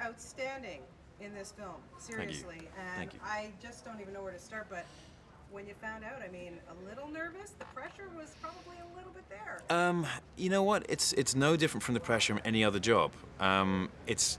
outstanding in this film. Seriously. And Thank you. I just don't even know where to start, but when you found out, I mean, a little nervous. The pressure was probably a little bit there. You know what? It's no different from the pressure of any other job. It's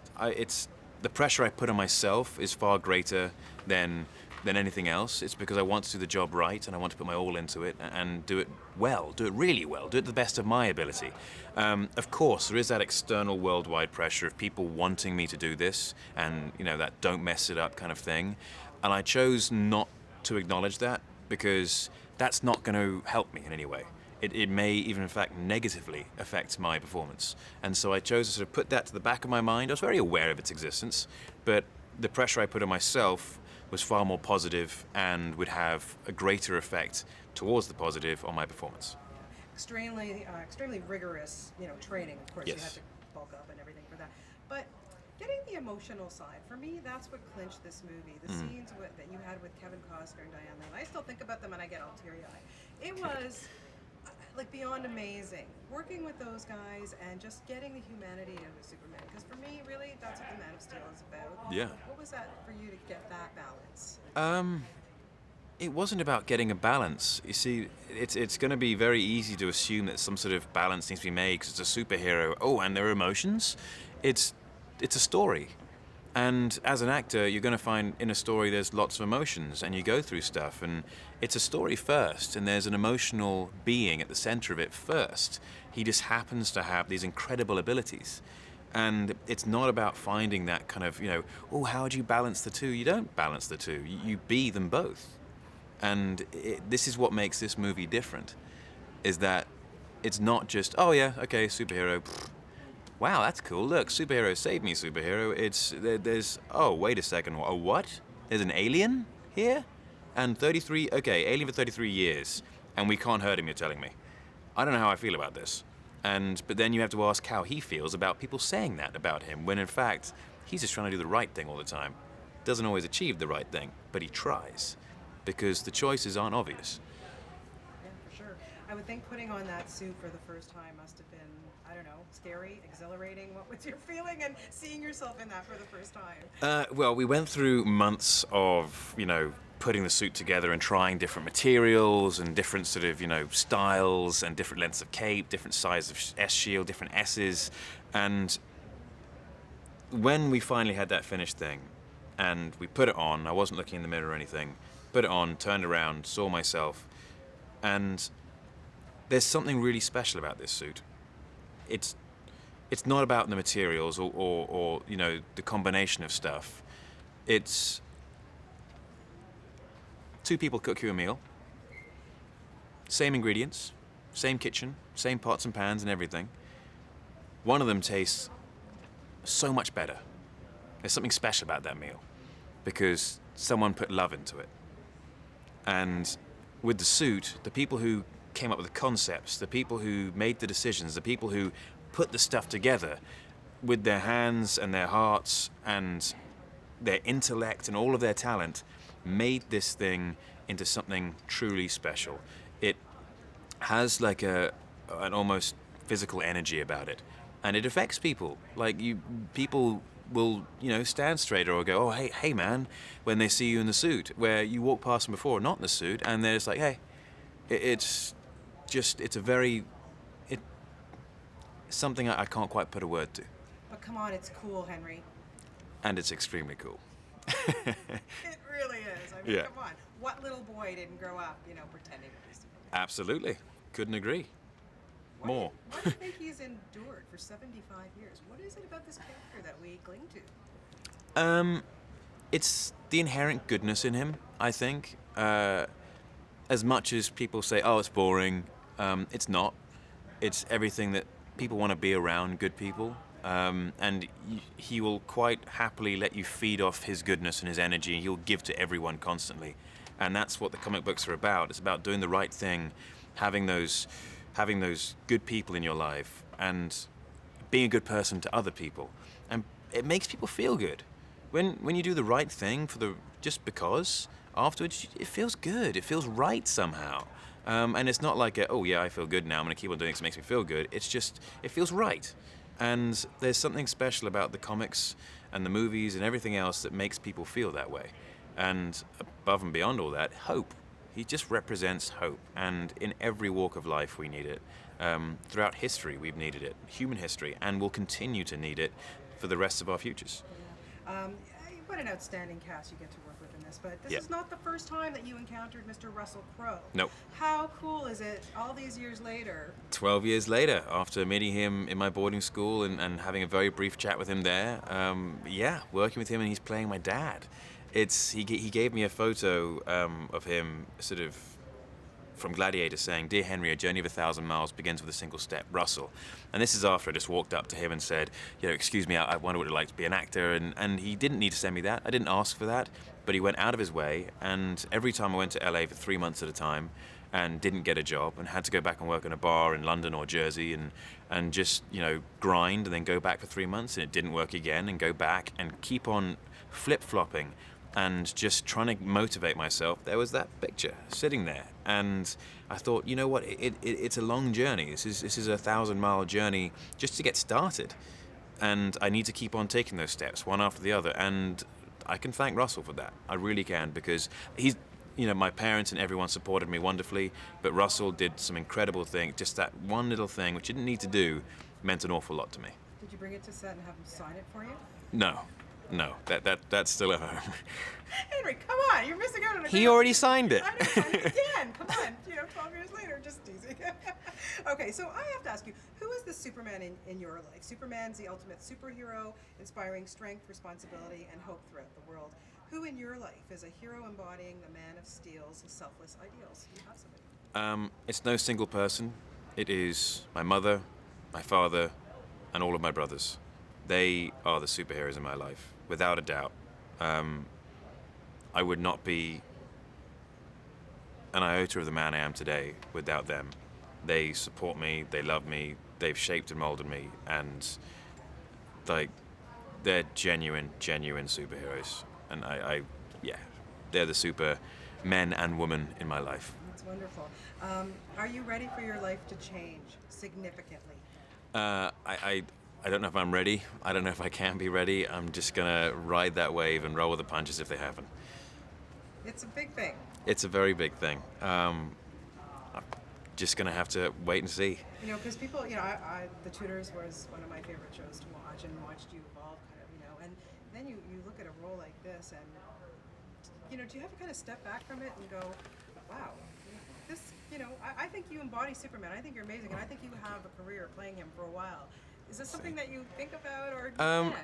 the pressure I put on myself is far greater than anything else. It's because I want to do the job right and I want to put my all into it and do it well, do it really well, do it to the best of my ability. Of course, there is that external worldwide pressure of people wanting me to do this and, you know, that don't mess it up kind of thing. And I chose not to acknowledge that because that's not going to help me in any way. It may even, in fact, negatively affect my performance. And so I chose to sort of put that to the back of my mind. I was very aware of its existence, but the pressure I put on myself was far more positive and would have a greater effect towards the positive on my performance. Extremely rigorous, training. Of course, Yes. you have to bulk up and everything for that. But getting the emotional side, for me, that's what clinched this movie. The scenes that you had with Kevin Costner and Diane Lane, I still think about them and I get all teary-eyed. It was like beyond amazing working with those guys and just getting the humanity out of Superman. Because for me, really, that's what the Man of Steel is about. Yeah. What was that for you to get that balance? It wasn't about getting a balance. You see, it's going to be very easy to assume that some sort of balance needs to be made because it's a superhero. Oh, and there are emotions. It's a story. And as an actor, you're going to find in a story there's lots of emotions and you go through stuff. And it's a story first, and there's an emotional being at the center of it first. He just happens to have these incredible abilities. And it's not about finding that kind of, oh, how do you balance the two? You don't balance the two. You be them both. And this is what makes this movie different, is that it's not just, oh yeah, okay, superhero. Wow, that's cool. Look, superhero saved me, superhero. There's, oh, wait a second. A what? There's an alien here? And 33, okay, alien for 33 years. And we can't hurt him, you're telling me. I don't know how I feel about this. But then you have to ask how he feels about people saying that about him, when in fact, he's just trying to do the right thing all the time. Doesn't always achieve the right thing, but he tries. Because the choices aren't obvious. Yeah, for sure. I would think putting on that suit for the first time must have been, I don't know, scary, exhilarating. What was your feeling and seeing yourself in that for the first time? Well, we went through months of, putting the suit together and trying different materials and different sort of, styles and different lengths of cape, different sizes of S-shield, different S's. And when we finally had that finished thing and we put it on, I wasn't looking in the mirror or anything, put it on, turned around, saw myself, and there's something really special about this suit. It's not about the materials or the combination of stuff. It's two people cook you a meal, same ingredients, same kitchen, same pots and pans and everything. One of them tastes so much better. There's something special about that meal because someone put love into it. And with the suit, the people who came up with the concepts, the people who made the decisions, the people who put the stuff together with their hands and their hearts and their intellect and all of their talent, made this thing into something truly special. It has like an almost physical energy about it, and it affects people. People will, stand straighter or go, oh, hey, man, when they see you in the suit, where you walk past them before, not in the suit, and they're just like, hey, it's something I can't quite put a word to. But come on, it's cool, Henry. And it's extremely cool. It really is. I mean, Yeah. Come on. What little boy didn't grow up, pretending to be Superman? Absolutely. Couldn't agree. More. What do you think he's endured for 75 years? What is it about this character that we cling to? It's the inherent goodness in him, I think. As much as people say, oh, it's boring, it's not. It's everything that people want to be around, good people. And he will quite happily let you feed off his goodness and his energy. He'll give to everyone constantly. And that's what the comic books are about. It's about doing the right thing, having those good people in your life, and being a good person to other people. And it makes people feel good. When you do the right thing just because, afterwards, it feels good. It feels right somehow. And it's not like, oh yeah, I feel good now, I'm going to keep on doing it because it makes me feel good. It's just, it feels right. And there's something special about the comics and the movies and everything else that makes people feel that way. And above and beyond all that, hope. He just represents hope. And in every walk of life, we need it. Throughout history, we've needed it. Human history. And we'll continue to need it for the rest of our futures. Yeah. What an outstanding cast you get to work with in this. But this Yep. is not the first time that you encountered Mr. Russell Crowe. Nope. How cool is it all these years later? 12 years later, after meeting him in my boarding school and having a very brief chat with him there, working with him, and he's playing my dad. He gave me a photo of him sort of from Gladiator saying, "Dear Henry, a journey of 1,000 miles begins with a single step, Russell." And this is after I just walked up to him and said, "Excuse me, I wonder what it'd like to be an actor." And he didn't need to send me that. I didn't ask for that, but he went out of his way. And every time I went to LA for 3 months at a time and didn't get a job and had to go back and work in a bar in London or Jersey and just, grind and then go back for 3 months and it didn't work again and go back and keep on flip-flopping and just trying to motivate myself, there was that picture sitting there. And I thought, you know what, it's a long journey. This is a 1,000-mile journey just to get started. And I need to keep on taking those steps, one after the other. And I can thank Russell for that. I really can, because he's, my parents and everyone supported me wonderfully, but Russell did some incredible thing. Just that one little thing, which he didn't need to do, meant an awful lot to me. Did you bring it to set and have him sign it for you? No, that's still at home. Henry, come on, you're missing out on a He great already signed it. I know, sign it again. Come on, 12 years later, just teasing. Okay, so I have to ask you, who is the Superman in your life? Superman's the ultimate superhero, inspiring strength, responsibility, and hope throughout the world. Who in your life is a hero embodying the man of steel's selfless ideals? You have somebody. It's no single person. It is my mother, my father, and all of my brothers. They are the superheroes in my life, without a doubt. I would not be an iota of the man I am today without them. They support me, they love me, they've shaped and molded me, and they're genuine superheroes. And they're the super men and women in my life. That's wonderful. Are you ready for your life to change significantly? I don't know if I'm ready. I don't know if I can be ready. I'm just gonna ride that wave and roll with the punches if they happen. It's a big thing. It's a very big thing. I'm just gonna have to wait and see. Because people, The Tudors was one of my favorite shows to watch, and watched you evolve, and then you look at a role like this, and do you have to kind of step back from it and go, wow, this, I think you embody Superman. I think you're amazing, and I think you have a career playing him for a while. Is this something that you think about, or you can't?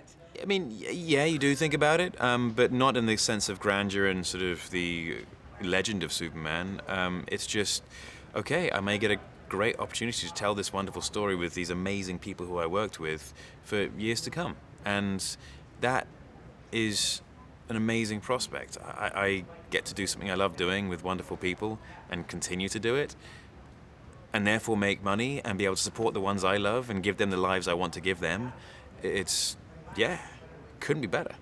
I mean, yeah, you do think about it, but not in the sense of grandeur and sort of the legend of Superman. It's just, okay, I may get a great opportunity to tell this wonderful story with these amazing people who I worked with for years to come. And that is an amazing prospect. I get to do something I love doing with wonderful people and continue to do it, and therefore make money and be able to support the ones I love and give them the lives I want to give them. Couldn't be better.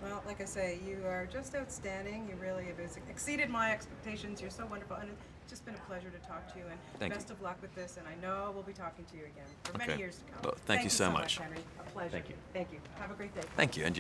Well, like I say, you are just outstanding. You really have exceeded my expectations. You're so wonderful, and it's just been a pleasure to talk to you. And Thank best you. of luck with this. And I know we'll be talking to you again for Okay. many years to come. Well, thank you so much. Henry. A pleasure. Thank you. Thank you. Have a great day. Thank you, and you.